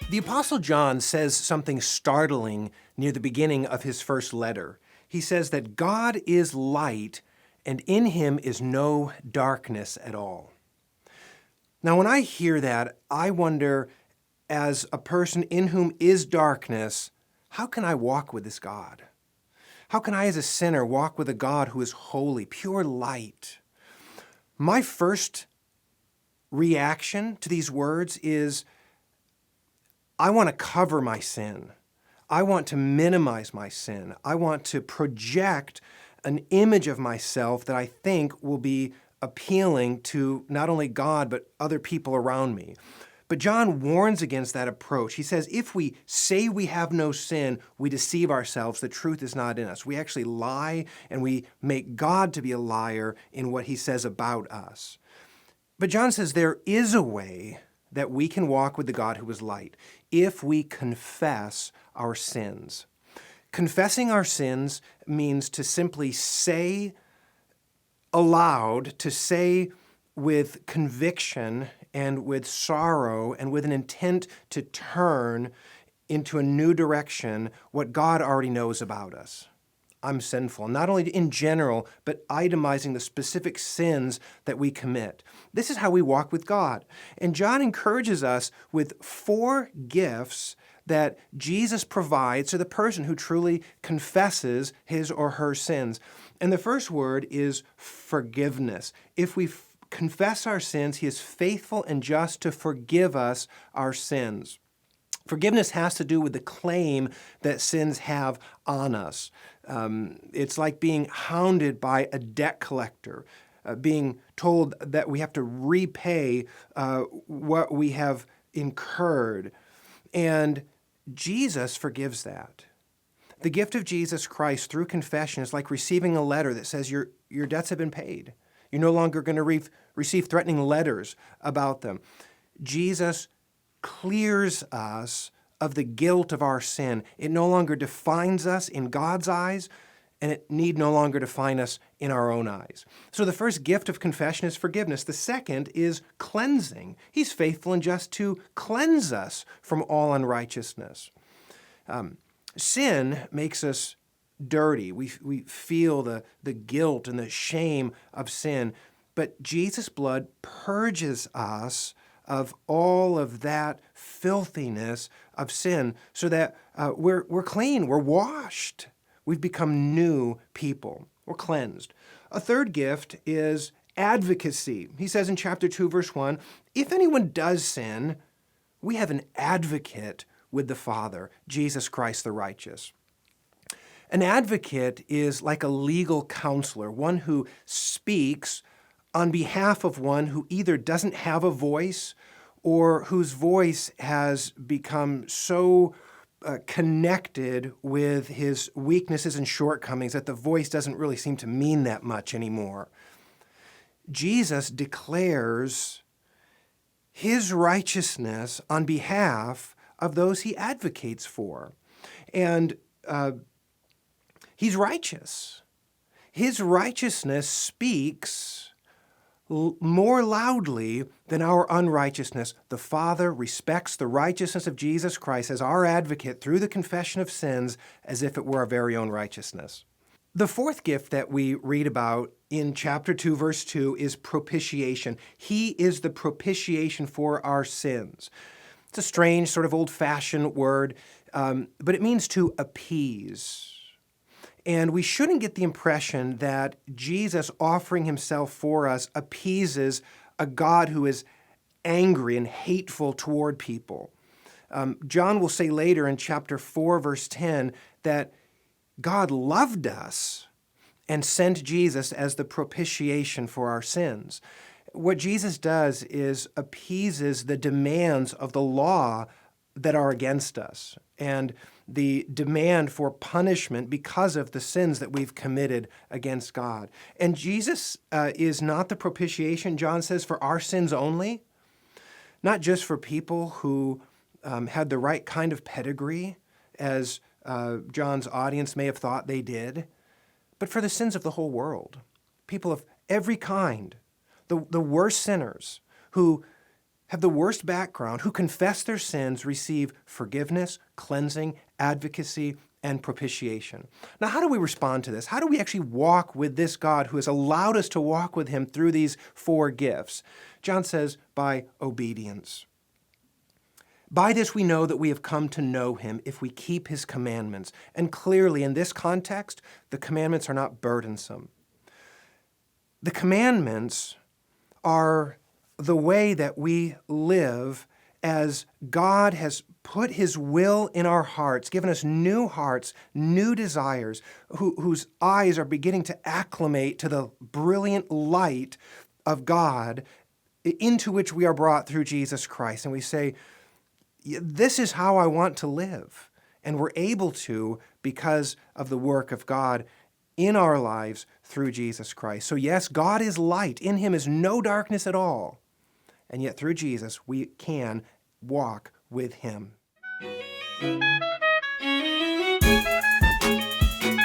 The Apostle John says something startling near the beginning of his first letter. He says that God is light, and in him is no darkness at all. Now, when I hear that, I wonder, as a person in whom is darkness, how can I walk with this God? How can I, as a sinner, walk with a God who is holy, pure light? My first reaction to these words is, I want to cover my sin. I want to minimize my sin. I want to project an image of myself that I think will be appealing to not only God, but other people around me. But John warns against that approach. He says, if we say we have no sin, we deceive ourselves. The truth is not in us. We actually lie, and we make God to be a liar in what he says about us. But John says there is a way that we can walk with the God who is light if we confess our sins. Confessing our sins means to simply say aloud, to say with conviction and with sorrow and with an intent to turn into a new direction what God already knows about us. I'm sinful, not only in general, but itemizing the specific sins that we commit. This is how we walk with God. And John encourages us with 4 gifts that Jesus provides to the person who truly confesses his or her sins. And the first word is forgiveness. If we confess our sins, he is faithful and just to forgive us our sins. Forgiveness has to do with the claim that sins have on us. It's like being hounded by a debt collector, being told that we have to repay what we have incurred. And Jesus forgives that. The gift of Jesus Christ through confession is like receiving a letter that says your debts have been paid. You're no longer going to receive threatening letters about them. Jesus clears us of the guilt of our sin. It no longer defines us in God's eyes, and it need no longer define us in our own eyes. So the first gift of confession is forgiveness. The second is cleansing. He's faithful and just to cleanse us from all unrighteousness. Sin makes us dirty. We feel the guilt and the shame of sin, but Jesus' blood purges us of all of that filthiness of sin so that we're clean, we're washed. We've become new people. We're cleansed. A third gift is advocacy. He says in chapter 2, verse 1, if anyone does sin, we have an advocate with the Father, Jesus Christ the righteous. An advocate is like a legal counselor, one who speaks on behalf of one who either doesn't have a voice or whose voice has become so connected with his weaknesses and shortcomings that the voice doesn't really seem to mean that much anymore. Jesus declares his righteousness on behalf of those he advocates for. And he's righteous. His righteousness speaks more loudly than our unrighteousness. The Father respects the righteousness of Jesus Christ as our advocate through the confession of sins as if it were our very own righteousness. The fourth gift that we read about in chapter 2, verse 2 is propitiation. He is the propitiation for our sins. It's a strange, sort of old-fashioned word, but it means to appease. And we shouldn't get the impression that Jesus offering himself for us appeases a God who is angry and hateful toward people. John will say later in chapter 4, verse 10, that God loved us and sent Jesus as the propitiation for our sins. What Jesus does is appeases the demands of the law that are against us and the demand for punishment because of the sins that we've committed against God. And Jesus is not the propitiation, John says, for our sins only, not just for people who had the right kind of pedigree, as John's audience may have thought they did, but for the sins of the whole world. People of every kind, the worst sinners who have the worst background, who confess their sins, receive forgiveness, cleansing, advocacy, and propitiation. Now, how do we respond to this? How do we actually walk with this God who has allowed us to walk with him through these four gifts? John says, by obedience. By this we know that we have come to know him if we keep his commandments. And clearly, in this context, the commandments are not burdensome. The commandments are the way that we live as God has put his will in our hearts, given us new hearts, new desires, whose eyes are beginning to acclimate to the brilliant light of God into which we are brought through Jesus Christ. And we say, this is how I want to live. And we're able to because of the work of God in our lives through Jesus Christ. So yes, God is light. In him is no darkness at all. And yet through Jesus, we can walk with him.